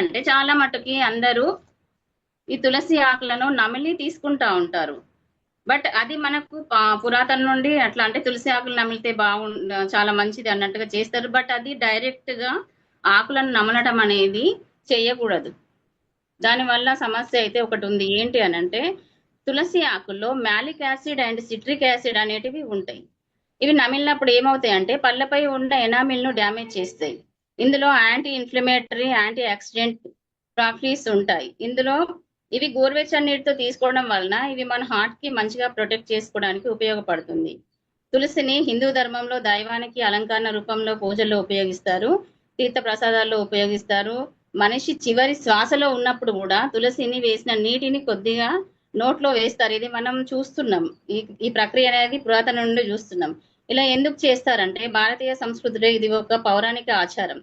అంటే చాలా మటుకి అందరూ ఈ తులసి ఆకులను నమిలి తీసుకుంటా ఉంటారు. బట్ అది మనకు పురాతన నుండి అట్లా అంటే తులసి ఆకులు నమిలితే చాలా మంచిది అన్నట్టుగా చేస్తారు. బట్ అది డైరెక్ట్ గా ఆకులను నమలడం అనేది చేయకూడదు. దానివల్ల సమస్య అయితే ఒకటి ఉంది. ఏంటి అని అంటే తులసి ఆకుల్లో malic acid and citric acid అనేటివి ఉంటాయి. ఇవి నమిలినప్పుడు ఏమవుతాయి అంటే పళ్ళపై ఉన్న ఎనామిల్ ను డ్యామేజ్ చేస్తాయి. ఇందులో anti inflammatory, anti oxidant properties ఉంటాయి. ఇందులో ఇవి గోరువెచ్చని నీటితో తీసుకోవడం వలన ఇవి మన హార్ట్ కి మంచిగా ప్రొటెక్ట్ చేసుకోవడానికి ఉపయోగపడుతుంది. తులసిని హిందూ ధర్మంలో దైవానికి అలంకరణ రూపంలో పూజల్లో ఉపయోగిస్తారు, తీర్థ ప్రసాదాల్లో ఉపయోగిస్తారు. మనిషి చివరి శ్వాసలో ఉన్నప్పుడు కూడా తులసిని వేసిన నీటిని కొద్దిగా నోట్లో వేస్తారు. ఇది మనం చూస్తున్నాం. ఈ ప్రక్రియ అనేది పురాతన నుండి చూస్తున్నాం. ఇలా ఎందుకు చేస్తారంటే భారతీయ సంస్కృతిలో ఇది ఒక పౌరాణిక ఆచారం.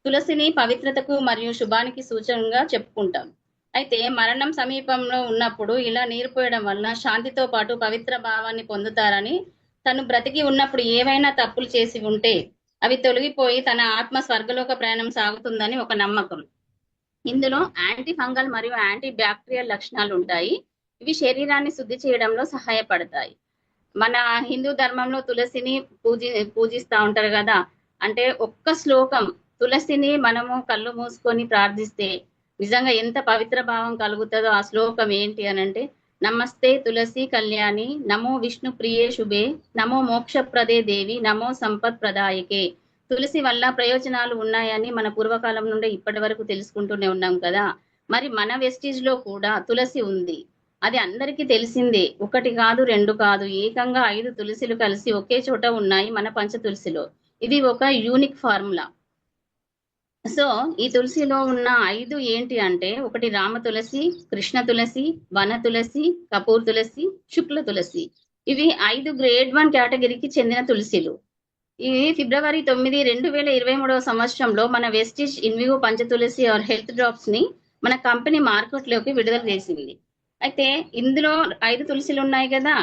తులసిని పవిత్రతకు మరియు శుభానికి సూచనగా చెప్పుకుంటాం. అయితే మరణం సమీపంలో ఉన్నప్పుడు ఇలా నీరు పోయడం వలన శాంతితో పాటు పవిత్ర భావాన్ని పొందుతారని, తను బ్రతికి ఉన్నప్పుడు ఏవైనా తప్పులు చేసి ఉంటే అవి తొలగిపోయి తన ఆత్మ స్వర్గలోక ప్రయాణం సాగుతుందని ఒక నమ్మకం. ఇందులో యాంటీ ఫంగల్ మరియు యాంటీ బ్యాక్టీరియల్ లక్షణాలు ఉంటాయి. ఇవి శరీరాన్ని శుద్ధి చేయడంలో సహాయపడతాయి. మన హిందూ ధర్మంలో తులసిని పూజిస్తా ఉంటారు కదా. అంటే ఒక్క శ్లోకం తులసిని మనము కళ్ళు మూసుకొని ప్రార్థిస్తే నిజంగా ఎంత పవిత్ర భావం కలుగుతుందో. ఆ శ్లోకం ఏంటి అని అంటే, నమస్తే తులసి కళ్యాణి, నమో విష్ణు ప్రియే శుభే, నమో మోక్షప్రదే దేవి, నమో సంపత్ ప్రదాయకే. తులసి వల్ల ప్రయోజనాలు ఉన్నాయని మన పూర్వకాలం నుండి ఇప్పటి వరకు తెలుసుకుంటూనే ఉన్నాం కదా. మరి మన వెస్టీజ్ లో కూడా తులసి ఉంది. అది అందరికీ తెలిసిందే. ఒకటి కాదు, రెండు కాదు, ఏకంగా 5 తులసిలు కలిసి ఒకే చోట ఉన్నాయి మన పంచ తులసిలో. ఇది ఒక యూనిక్ ఫార్ములా. సో ఈ తులసిలో ఉన్న 5 ఏంటి అంటే, ఒకటి రామ తులసి, కృష్ణ తులసి, వన తులసి, కపూర్ తులసి, శుక్ల తులసి. ఇవి 5 గ్రేడ్ 1 కేటగిరీకి చెందిన తులసిలు. ఇవి ఫిబ్రవరి 9, 2023 సంవత్సరంలో మన వెస్టిజ్ ఇన్విగో పంచ తులసి ఆర్ హెల్త్ డ్రాప్స్ ని మన కంపెనీ మార్కెట్ లోకి విడుదల చేసింది. అయితే ఇందులో 5 తులసిలు ఉన్నాయి కదా,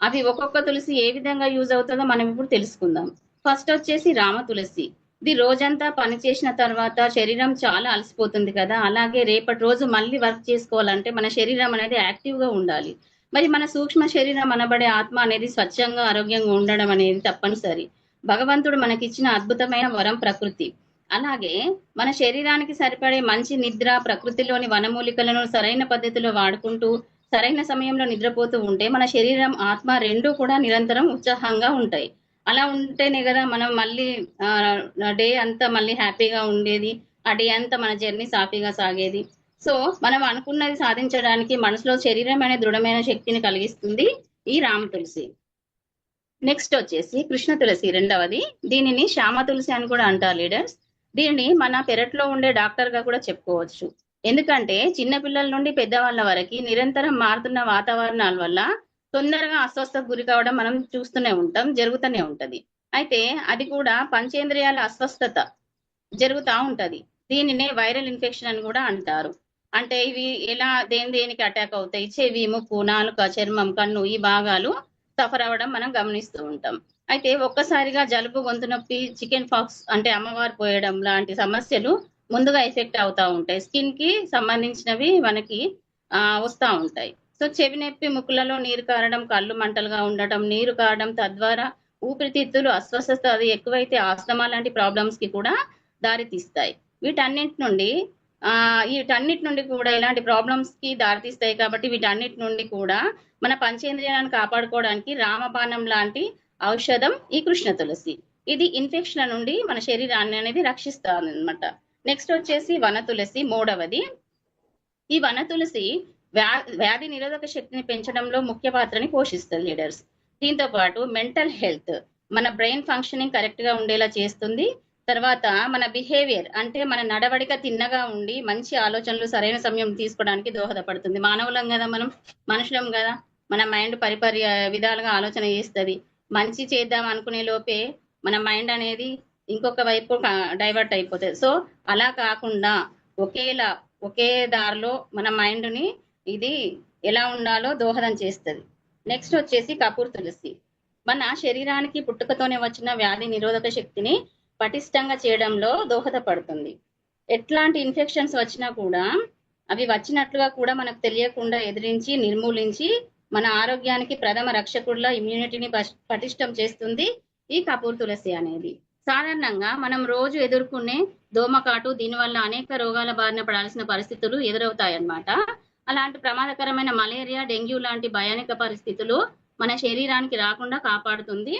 అవి ఒక్కొక్క తులసి ఏ విధంగా యూజ్ అవుతుందో మనం ఇప్పుడు తెలుసుకుందాం. ఫస్ట్ వచ్చేసి రామ తులసి. ఇది రోజంతా పని చేసిన తర్వాత శరీరం చాలా అలసిపోతుంది కదా, అలాగే రేపటి రోజు మళ్ళీ వర్క్ చేసుకోవాలంటే మన శరీరం అనేది యాక్టివ్ గా ఉండాలి. మరి మన సూక్ష్మ శరీరం అనబడే ఆత్మ అనేది స్వచ్ఛంగా ఆరోగ్యంగా ఉండడం అనేది తప్పనిసరి. భగవంతుడు మనకిచ్చిన అద్భుతమైన వరం ప్రకృతి. అలాగే మన శరీరానికి సరిపడే మంచి నిద్ర, ప్రకృతిలోని వనమూలికలను సరైన పద్ధతిలో వాడుకుంటూ సరైన సమయంలో నిద్రపోతూ ఉంటే మన శరీరం, ఆత్మ రెండూ కూడా నిరంతరం ఉత్సాహంగా ఉంటాయి. అలా ఉంటేనే కదా మనం మళ్ళీ డే అంతా మళ్ళీ హ్యాపీగా ఉండేది, ఆ డే అంతా మన జర్నీ సాఫీగా సాగేది. సో మనం అనుకున్నది సాధించడానికి మనసులో శరీరం అనే దృఢమైన శక్తిని కలిగిస్తుంది ఈ రామ తులసి. నెక్స్ట్ వచ్చేసి కృష్ణ తులసి రెండవది. దీనిని శ్యామ తులసి అని కూడా అంటారు లీడర్స్. దీనిని మన పెరట్లో ఉండే డాక్టర్ గా కూడా చెప్పుకోవచ్చు. ఎందుకంటే చిన్నపిల్లల నుండి పెద్దవాళ్ళ వరకు నిరంతరం మారుతున్న వాతావరణాల వల్ల తొందరగా అస్వస్థకు గురి కావడం మనం చూస్తూనే ఉంటాం, జరుగుతూనే ఉంటది. అయితే అది కూడా పంచేంద్రియాల అస్వస్థత జరుగుతూ ఉంటది. దీనినే వైరల్ ఇన్ఫెక్షన్ అని కూడా అంటారు. అంటే ఇవి ఎలా దేనికి అటాక్ అవుతాయి, చెవి, ముక్కు, నాలుక, చర్మం, కన్ను ఈ భాగాలు సఫర్ అవ్వడం మనం గమనిస్తూ ఉంటాం. అయితే ఒక్కసారిగా జలుబు, గొంతు నొప్పి, చికెన్ పాక్స్ అంటే అమ్మవారు పోయడం లాంటి సమస్యలు ముందుగా ఎఫెక్ట్ అవుతా ఉంటాయి. స్కిన్ కి సంబంధించినవి మనకి వస్తూ ఉంటాయి. సో చెవి నొప్పి, ముక్కులలో నీరు కారడం, కళ్ళు మంటలుగా ఉండటం, నీరు కారడం, తద్వారా ఊపిరితిత్తులు అస్వస్థత అది ఎక్కువైతే ఆస్తమా లాంటి ప్రాబ్లమ్స్ కి కూడా దారి తీస్తాయి. వీటన్నిటి నుండి కూడా ఇలాంటి ప్రాబ్లమ్స్ కి దారితీస్తాయి. కాబట్టి వీటన్నిటి నుండి కూడా మన పంచేంద్రియాలను కాపాడుకోవడానికి రామబాణం లాంటి ఔషధం ఈ కృష్ణ తులసి. ఇది ఇన్ఫెక్షన్ నుండి మన శరీరాన్ని అనేది రక్షిస్తుంది అనమాట. నెక్స్ట్ వచ్చేసి వన తులసి మూడవది. ఈ వన తులసి వ్యాధి నిరోధక శక్తిని పెంచడంలో ముఖ్య పాత్రని పోషిస్తుంది లీడర్స్. దీంతో పాటు మెంటల్ హెల్త్, మన బ్రెయిన్ ఫంక్షనింగ్ కరెక్ట్ గా ఉండేలా చేస్తుంది. తర్వాత మన బిహేవియర్ అంటే మన నడవడిక తిన్నగా ఉండి మంచి ఆలోచనలు సరైన సమయం తీసుకోవడానికి దోహదపడుతుంది. మానవులం కదా, మనం మనుషులం కదా, మన మైండ్ పరిపరి విధాలుగా ఆలోచన చేస్తుంది. మంచి చేద్దాం అనుకునే లోపే మన మైండ్ అనేది ఇంకొక వైపు డైవర్ట్ అయిపోతుంది. సో అలా కాకుండా ఒకే దారిలో మన మైండ్ని ఇది ఎలా ఉండాలో దోహదం చేస్తుంది. నెక్స్ట్ వచ్చేసి కపూర్ తులసి. మన శరీరానికి పుట్టుకతోనే వచ్చిన వ్యాధి నిరోధక శక్తిని పటిష్టంగా చేయడంలో దోహదపడుతుంది. ఎట్లాంటి ఇన్ఫెక్షన్స్ వచ్చినా కూడా అవి వచ్చినట్లుగా కూడా మనకు తెలియకుండా ఎదిరించి నిర్మూలించి మన ఆరోగ్యానికి ప్రథమ రక్షకుడిలా ఇమ్యూనిటీని పటిష్టం చేస్తుంది ఈ కపూర్ తులసి అనేది. సాధారణంగా మనం రోజు ఎదుర్కొనే దోమకాటు దీనివల్ల అనేక రోగాల బారిన పడాల్సిన పరిస్థితులు ఎదురవుతాయన్నమాట. అలాంటి ప్రమాదకరమైన మలేరియా, డెంగ్యూ లాంటి భయానక పరిస్థితులు మన శరీరానికి రాకుండా కాపాడుతుంది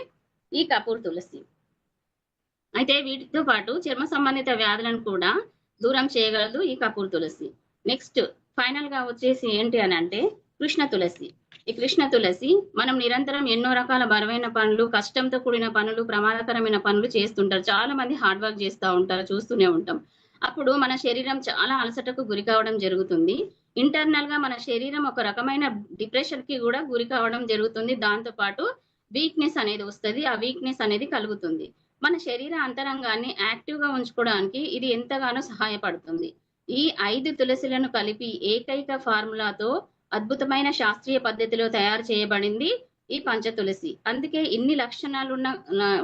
ఈ కపూర్ తులసి. అయితే వీటితో పాటు చర్మ సంబంధిత వ్యాధులను కూడా దూరం చేయగలదు ఈ కపూర్ తులసి. నెక్స్ట్ ఫైనల్ గా వచ్చేసి ఏంటి అని అంటే కృష్ణ తులసి. ఈ కృష్ణ తులసి మనం నిరంతరం ఎన్నో రకాల బరువైన పనులు, కష్టంతో కూడిన పనులు, ప్రమాదకరమైన పనులు చేస్తుంటారు. చాలా మంది హార్డ్ వర్క్ చేస్తూ ఉంటారు, చూస్తూనే ఉంటాం. అప్పుడు మన శరీరం చాలా అలసటకు గురి కావడం జరుగుతుంది. ఇంటర్నల్ గా మన శరీరం ఒక రకమైన డిప్రెషన్ కి కూడా గురి కావడం జరుగుతుంది. దాంతో పాటు వీక్నెస్ అనేది వస్తుంది, ఆ వీక్నెస్ అనేది కలుగుతుంది. మన శరీర అంతరంగాన్ని యాక్టివ్ గా ఉంచుకోవడానికి ఇది ఎంతగానో సహాయపడుతుంది. ఈ 5 తులసిలను కలిపి ఏకైక ఫార్ములాతో అద్భుతమైన శాస్త్రీయ పద్ధతిలో తయారు చేయబడింది ఈ పంచ తులసి. అందుకే ఇన్ని లక్షణాలు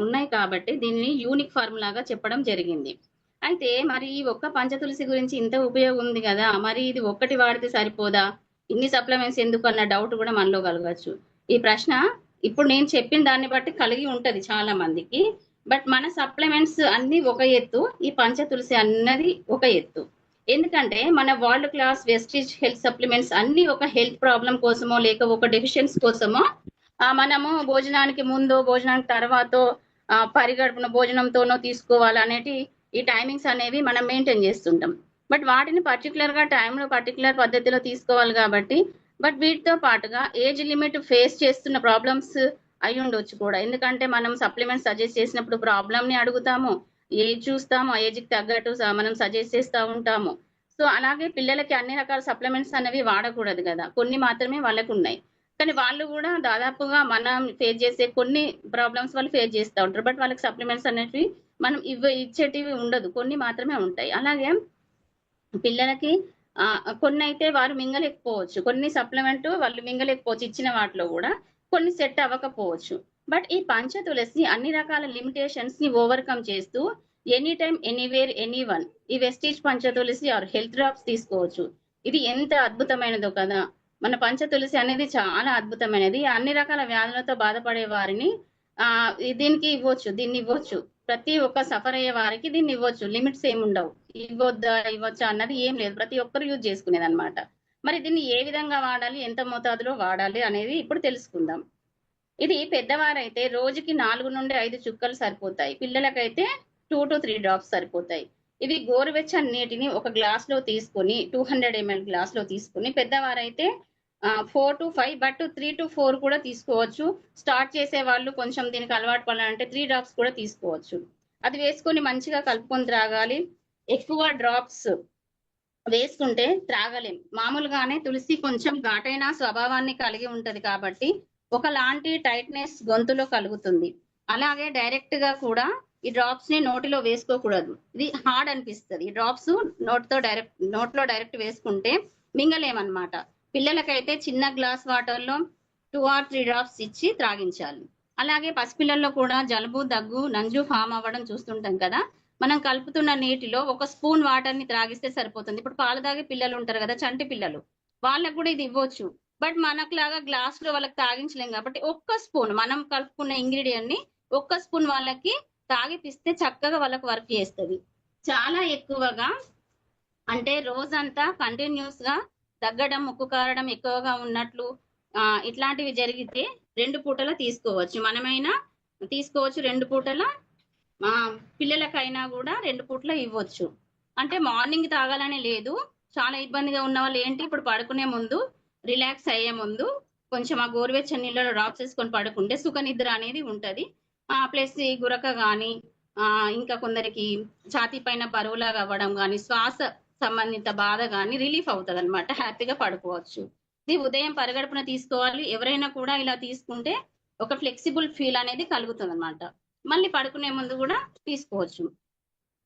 ఉన్నాయి కాబట్టి దీనిని యూనిక్ ఫార్ములాగా చెప్పడం జరిగింది. అయితే మరి ఈ ఒక్క పంచ తులసి గురించి ఇంత ఉపయోగం ఉంది కదా, మరి ఇది ఒక్కటి వాడితే సరిపోదా, ఇన్ని సప్లిమెంట్స్ ఎందుకు అన్న డౌట్ కూడా మనలో కలగచ్చు. ఈ ప్రశ్న ఇప్పుడు నేను చెప్పిన దాన్ని బట్టి కలిగి ఉంటది చాలా మందికి. బట్ మన సప్లిమెంట్స్ అన్ని ఒక ఎత్తు, ఈ పంచ తులసి అన్నది ఒక ఎత్తు. ఎందుకంటే మన world class Vestige health supplements అన్ని ఒక హెల్త్ ప్రాబ్లం కోసమో లేక ఒక డెఫిషియన్స్ కోసమో మనము భోజనానికి ముందో భోజనానికి తర్వాతో పరిగడుపున భోజనంతోనో తీసుకోవాలనేటి ఈ టైమింగ్స్ అనేవి మనం మెయింటైన్ చేస్తుంటాం. బట్ వాటిని పర్టికులర్ గా టైంలో పర్టికులర్ పద్ధతిలో తీసుకోవాలి కాబట్టి. బట్ వీటితో పాటుగా ఏజ్ లిమిట్ ఫేస్ చేస్తున్న ప్రాబ్లమ్స్ అయి ఉండొచ్చు కూడా. ఎందుకంటే మనం సప్లిమెంట్స్ సజెస్ట్ చేసినప్పుడు ప్రాబ్లమ్ ని అడుగుతాము, ఏజ్ చూస్తాము, ఆ ఏజ్ కి తగ్గట్టు మనం సజెస్ట్ చేస్తూ ఉంటాము. సో అలాగే పిల్లలకి అన్ని రకాల సప్లిమెంట్స్ అనేవి వాడకూడదు కదా, కొన్ని మాత్రమే వాళ్ళకు ఉన్నాయి. కానీ వాళ్ళు కూడా దాదాపుగా మనం ఫేస్ చేసే కొన్ని ప్రాబ్లమ్స్ వాళ్ళు ఫేస్ చేస్తూ ఉంటారు. బట్ వాళ్ళకి సప్లిమెంట్స్ అనేవి మనం ఇచ్చేటివి ఉండదు, కొన్ని మాత్రమే ఉంటాయి. అలాగే పిల్లలకి కొన్ని అయితే వారు మింగలేకపోవచ్చు, కొన్ని సప్లిమెంట్ వాళ్ళు మింగలేకపోవచ్చు, ఇచ్చిన వాటిలో కూడా కొన్ని సెట్ అవ్వకపోవచ్చు. బట్ ఈ పంచ తులసి అన్ని రకాల లిమిటేషన్స్ ని ఓవర్కమ్ చేస్తూ ఎనీ టైమ్ ఎనీవేర్ ఎనీవన్ ఈ వెస్టీజ్ పంచ తులసి ఆర్ హెల్త్ డ్రాప్స్ తీసుకోవచ్చు. ఇది ఎంత అద్భుతమైనదో కదా. మన పంచ తులసి అనేది చాలా అద్భుతమైనది. అన్ని రకాల వ్యాధులతో బాధపడే వారిని దీనికి ఇవ్వచ్చు, దీన్ని ఇవ్వచ్చు. ప్రతి ఒక్క సఫర్ అయ్యే వారికి దీన్ని ఇవ్వచ్చు. లిమిట్స్ ఏమి ఉండవు, ఇవ్వచ్చా అన్నది ఏం లేదు, ప్రతి ఒక్కరు యూజ్ చేసుకునేది అనమాట. మరి దీన్ని ఏ విధంగా వాడాలి, ఎంత మోతాదులో వాడాలి అనేది ఇప్పుడు తెలుసుకుందాం. ఇది పెద్దవారైతే రోజుకి 4 నుండి 5 చుక్కలు సరిపోతాయి. పిల్లలకైతే 2 to 3 డ్రాప్స్ సరిపోతాయి. ఇవి గోరువెచ్చని నీటిని ఒక గ్లాస్ లో తీసుకొని 200 ml గ్లాస్ లో తీసుకొని, పెద్దవారైతే 4 to 5 బట్ 3 to 4 కూడా తీసుకోవచ్చు. స్టార్ట్ చేసే వాళ్ళు కొంచెం దీనికి అలవాటు పడాలంటే 3 డ్రాప్స్ కూడా తీసుకోవచ్చు. అది వేసుకొని మంచిగా కలుపుకొని త్రాగాలి. ఎక్కువ డ్రాప్స్ వేసుకుంటే త్రాగలేం. మామూలుగానే తులసి కొంచెం ఘాటైన స్వభావాన్ని కలిగి ఉంటది కాబట్టి ఒకలాంటి టైట్నెస్ గొంతులో కలుగుతుంది. అలాగే డైరెక్ట్ గా కూడా ఈ డ్రాప్స్ ని నోటిలో వేసుకోకూడదు, ఇది హార్డ్ అనిపిస్తుంది. ఈ డ్రాప్స్ నోట్లో డైరెక్ట్ వేసుకుంటే మింగలేమన్నమాట. పిల్లలకైతే చిన్న గ్లాస్ వాటర్ లో 2 or 3 డ్రాప్స్ ఇచ్చి త్రాగించాలి. అలాగే పసిపిల్లల్లో కూడా జలుబు, దగ్గు, నంజు ఫామ్ అవ్వడం చూస్తుంటాం కదా. మనం కలుపుతున్న నీటిలో 1 స్పూన్ వాటర్ ని త్రాగిస్తే సరిపోతుంది. ఇప్పుడు పాలు తాగే పిల్లలు ఉంటారు కదా, చంటి పిల్లలు, వాళ్ళకు కూడా ఇది ఇవ్వచ్చు. బట్ మనకులాగా గ్లాస్ లో వాళ్ళకి తాగించలేం కాబట్టి 1 స్పూన్ మనం కలుపుకున్న ఇంగ్రీడియంట్ ని 1 స్పూన్ వాళ్ళకి తాగిపిస్తే చక్కగా వాళ్ళకి వర్క్ చేస్తుంది. చాలా ఎక్కువగా అంటే రోజంతా కంటిన్యూస్ గా తగ్గడం, ముక్కు కారడం ఎక్కువగా ఉన్నట్లు ఇట్లాంటివి జరిగితే 2 పూటల తీసుకోవచ్చు. మనమైనా తీసుకోవచ్చు 2 పూటల, పిల్లలకైనా కూడా 2 పూటల ఇవ్వచ్చు. అంటే మార్నింగ్ తాగాలని లేదు. చాలా ఇబ్బందిగా ఉన్న వాళ్ళు ఏంటి, ఇప్పుడు పడుకునే ముందు రిలాక్స్ అయ్యే ముందు కొంచెం ఆ గోరువెచ్చని నీళ్ళలో డ్రాప్స్ వేసుకొని పడుకుంటే సుఖ నిద్ర అనేది ఉంటది. ప్లస్ ఈ గురక కానీ ఇంకా కొందరికి ఛాతీ పైన బరువులాగా అవ్వడం కానీ, శ్వాస సంబంధిత బాధ కానీ రిలీఫ్ అవుతుంది అనమాట. హ్యాపీగా పడుకోవచ్చు. ఇది ఉదయం పరిగడుపున తీసుకోవాలి. ఎవరైనా కూడా ఇలా తీసుకుంటే ఒక ఫ్లెక్సిబుల్ ఫీల్ అనేది కలుగుతుంది అనమాట. మళ్ళీ పడుకునే ముందు కూడా తీసుకోవచ్చు.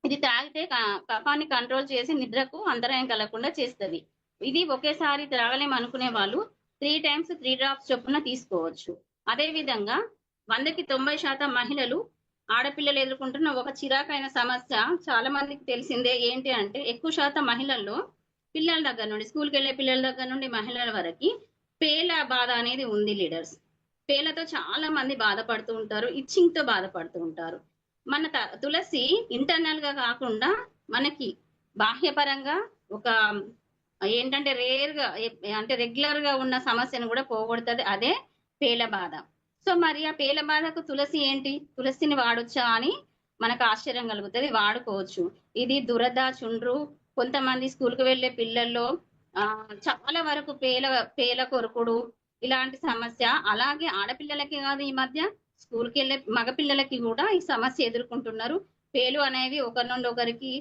ఇది తాగితే కఫాన్ని కంట్రోల్ చేసి నిద్రకు అంతరాయం కలగకుండా చేస్తుంది. ఇది ఒకేసారి త్రాగలేం అనుకునే వాళ్ళు 3 times 3 డ్రాప్స్ చొప్పున తీసుకోవచ్చు. అదే విధంగా 100కి 90% మహిళలు ఆడపిల్లలు ఎదుర్కొంటున్న ఒక చిరాకైన సమస్య చాలా మందికి తెలిసిందే. ఏంటి అంటే ఎక్కువ శాతం మహిళల్లో పిల్లల దగ్గర నుండి స్కూల్కి వెళ్ళే పిల్లల దగ్గర నుండి మహిళల వరకు పేల బాధ అనేది ఉంది లీడర్స్. పేలతో చాలా మంది బాధపడుతూ ఉంటారు, ఇచ్చింగ్ తో బాధపడుతూ ఉంటారు. మన తులసి ఇంటర్నల్ గా కాకుండా మనకి బాహ్యపరంగా ఒక ఏంటంటే రేర్ గా అంటే రెగ్యులర్ గా ఉన్న సమస్యను కూడా పోగొడుతుంది. అదే పేల బాధ. సో మరి ఆ పేల బాధకు తులసి ఏంటి, తులసిని వాడొచ్చా అని మనకు ఆశ్చర్యం కలుగుతుంది. వాడుకోవచ్చు. ఇది దురద, చుండ్రు, కొంతమంది స్కూల్కి వెళ్ళే పిల్లల్లో చాలా వరకు పేల పేల కొరుకుడు ఇలాంటి సమస్య. అలాగే ఆడపిల్లలకి కాదు, ఈ మధ్య స్కూల్కి వెళ్ళే మగపిల్లలకి కూడా ఈ సమస్య ఎదుర్కొంటున్నారు. పేలు అనేవి ఒకరి నుండి ఒకరికి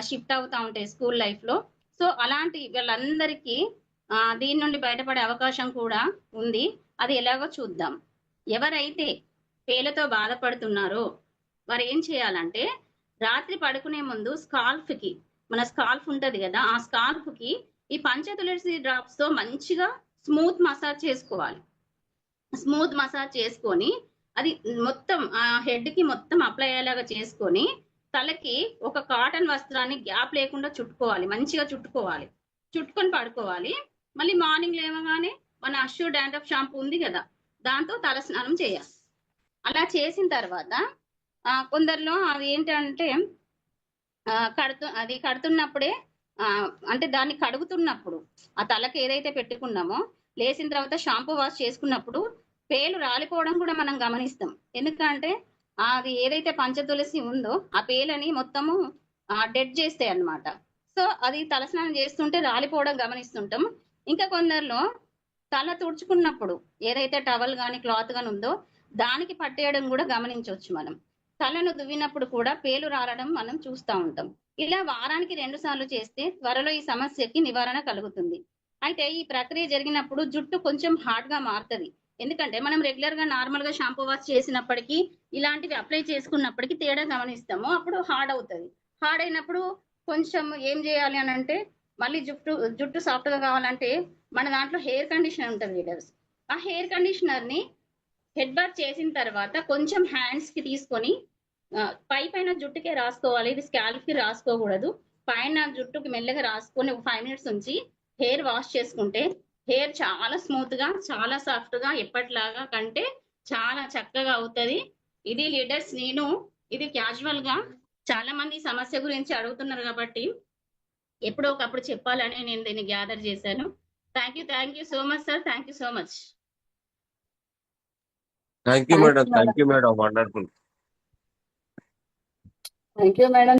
షిఫ్ట్ అవుతా ఉంటాయి స్కూల్ లైఫ్ లో. సో అలాంటి వీళ్ళందరికీ దీని నుండి బయటపడే అవకాశం కూడా ఉంది. అది ఎలాగో చూద్దాం. ఎవరైతే పేలతో బాధపడుతున్నారో వారు ఏం చేయాలంటే రాత్రి పడుకునే ముందు స్కాల్ఫ్ కి, మన స్కాల్ఫ్ ఉంటది కదా, ఆ స్కాల్ఫ్ కి ఈ పంచతులసి డ్రాప్స్ తో మంచిగా స్మూత్ మసాజ్ చేసుకోవాలి. స్మూత్ మసాజ్ చేసుకొని అది మొత్తం ఆ హెడ్ కి మొత్తం అప్లై అయ్యేలాగా చేసుకొని తలకి ఒక కాటన్ వస్త్రాన్ని గ్యాప్ లేకుండా చుట్టుకోవాలి, మంచిగా చుట్టుకోవాలి. చుట్టుకొని పడుకోవాలి. మళ్ళీ మార్నింగ్ లేవగానే మన అష్యూర్ డాండ్రఫ్ షాంపూ ఉంది కదా, దాంతో తల స్నానం చేయాలి. అలా చేసిన తర్వాత కొందరిలో అది ఏంటంటే అది కడుతున్నప్పుడే అంటే దాన్ని కడుగుతున్నప్పుడు ఆ తలకి ఏదైతే పెట్టుకున్నామో లేచిన తర్వాత షాంపూ వాష్ చేసుకున్నప్పుడు పేలు రాలిపోవడం కూడా మనం గమనిస్తాం. ఎందుకంటే అది ఏదైతే పంచతులసి ఉందో ఆ పేలని మొత్తము డెడ్ చేస్తాయి అన్నమాట. సో అది తలస్నానం చేస్తుంటే రాలిపోవడం గమనిస్తుంటాం. ఇంకా కొందరిలో తల తుడుచుకున్నప్పుడు ఏదైతే టవల్ కానీ క్లాత్ కానీ ఉందో దానికి పట్టేయడం కూడా గమనించవచ్చు మనం. తలను దువ్వినప్పుడు కూడా పేలు రాలడం మనం చూస్తూ ఉంటాం. ఇలా వారానికి 2 సార్లు చేస్తే త్వరలో ఈ సమస్యకి నివారణ కలుగుతుంది. అయితే ఈ ప్రక్రియ జరిగినప్పుడు జుట్టు కొంచెం హార్డ్ గా మారుతుంది. ఎందుకంటే మనం రెగ్యులర్ గా నార్మల్ గా షాంపూ వాష్ చేసినప్పటికీ ఇలాంటివి అప్లై చేసుకున్నప్పటికీ తేడా గమనిస్తాము. అప్పుడు హార్డ్ అవుతుంది. హార్డ్ అయినప్పుడు కొంచెం ఏం చేయాలి అని అంటే మళ్ళీ జుట్టు సాఫ్ట్ గా కావాలంటే మన దాంట్లో హెయిర్ కండిషనర్ ఉంటుంది లీడర్స్. ఆ హెయిర్ కండిషనర్ ని హెడ్ బాత్ చేసిన తర్వాత కొంచెం హ్యాండ్స్ కి తీసుకొని పైన జుట్టుకే రాసుకోవాలి. ఇది స్కాల్ప్ కి రాసుకోకూడదు. పైన జుట్టుకి మెల్లగా రాసుకొని 5 మినిట్స్ ఉంచి హెయిర్ వాష్ చేసుకుంటే హెయిర్ చాలా స్మూత్ గా, చాలా సాఫ్ట్ గా, ఎప్పటిలాగా కంటే చాలా చక్కగా అవుతుంది. ఇది లీడర్స్, నేను ఇది క్యాజువల్ గా చాలా మంది సమస్య గురించి అడుగుతున్నారు కాబట్టి ఎప్పుడో ఒకప్పుడు చెప్పాలని నేను దీన్ని గ్యాదర్ చేశాను. Thank you so much sir. Thank you so much. Thank you madam. Thank you madam. Wonderful. Thank you madam.